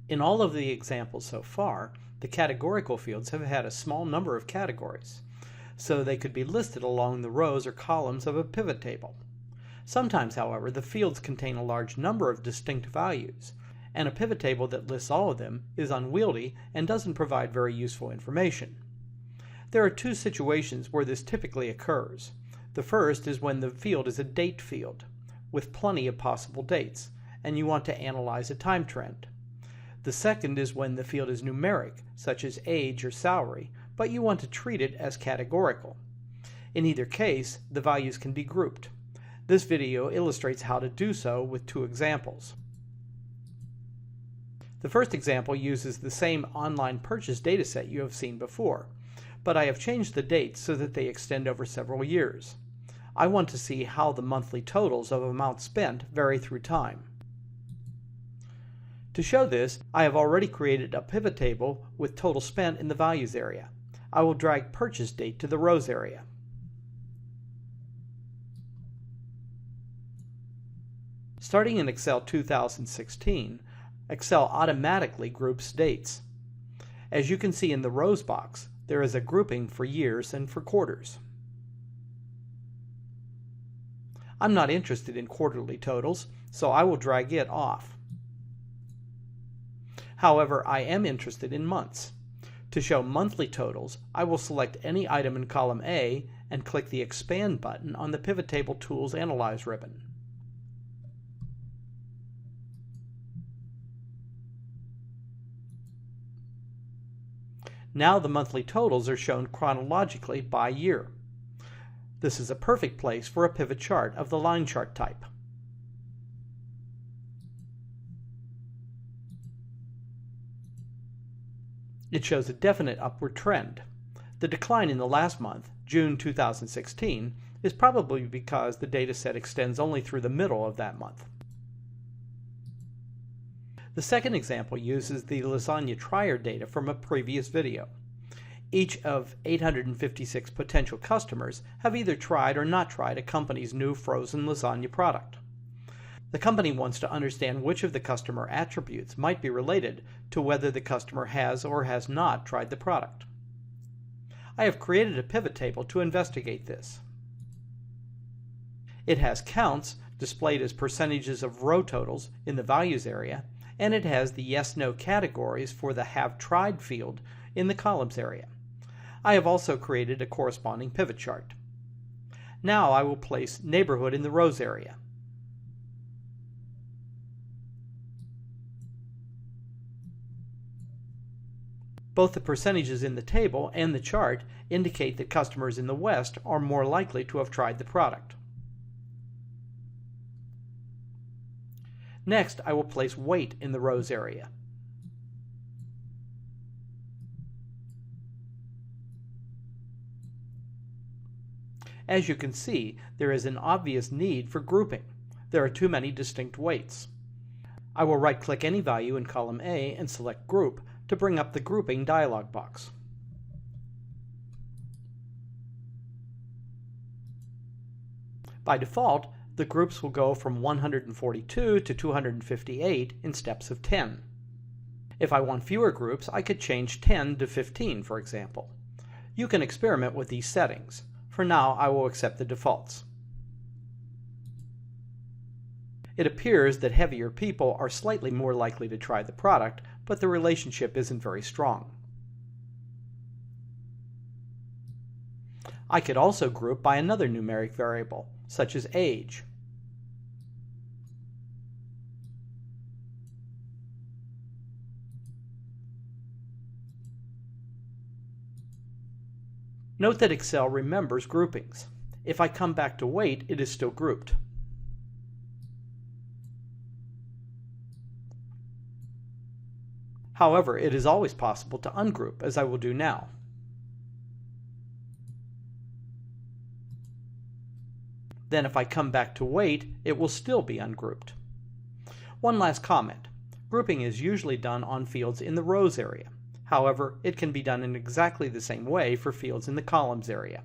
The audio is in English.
In all of the examples so far, the categorical fields have had a small number of categories, so they could be listed along the rows or columns of a pivot table. Sometimes, however, the fields contain a large number of distinct values, and a pivot table that lists all of them is unwieldy and doesn't provide very useful information. There are two situations where this typically occurs. The first is when the field is a date field, with plenty of possible dates, and you want to analyze a time trend. The second is when the field is numeric, such as age or salary, but you want to treat it as categorical. In either case, the values can be grouped. This video illustrates how to do so with two examples. The first example uses the same online purchase dataset you have seen before, but I have changed the dates so that they extend over several years. I want to see how the monthly totals of amounts spent vary through time. To show this, I have already created a pivot table with total spent in the values area. I will drag purchase date to the rows area. Starting in Excel 2016, Excel automatically groups dates. As you can see in the rows box, there is a grouping for years and for quarters. I'm not interested in quarterly totals, so I will drag it off. However, I am interested in months. To show monthly totals, I will select any item in column A and click the Expand button on the Pivot Table Tools Analyze ribbon. Now the monthly totals are shown chronologically by year. This is a perfect place for a pivot chart of the line chart type. It shows a definite upward trend. The decline in the last month, June 2016, is probably because the data set extends only through the middle of that month. The second example uses the lasagna trier data from a previous video. Each of 856 potential customers have either tried or not tried a company's new frozen lasagna product. The company wants to understand which of the customer attributes might be related to whether the customer has or has not tried the product. I have created a pivot table to investigate this. It has counts displayed as percentages of row totals in the values area, and it has the yes/no categories for the have tried field in the columns area. I have also created a corresponding pivot chart. Now I will place neighborhood in the rows area. Both the percentages in the table and the chart indicate that customers in the West are more likely to have tried the product. Next, I will place weight in the rows area. As you can see, there is an obvious need for grouping. There are too many distinct weights. I will right-click any value in column A and select Group to bring up the Grouping dialog box. By default, the groups will go from 142 to 258 in steps of 10. If I want fewer groups, I could change 10 to 15, for example. You can experiment with these settings. For now, I will accept the defaults. It appears that heavier people are slightly more likely to try the product, but the relationship isn't very strong. I could also group by another numeric variable, such as age. Note that Excel remembers groupings. If I come back to weight, it is still grouped. However, it is always possible to ungroup, as I will do now. Then if I come back to weight, it will still be ungrouped. One last comment. Grouping is usually done on fields in the rows area. However, it can be done in exactly the same way for fields in the columns area.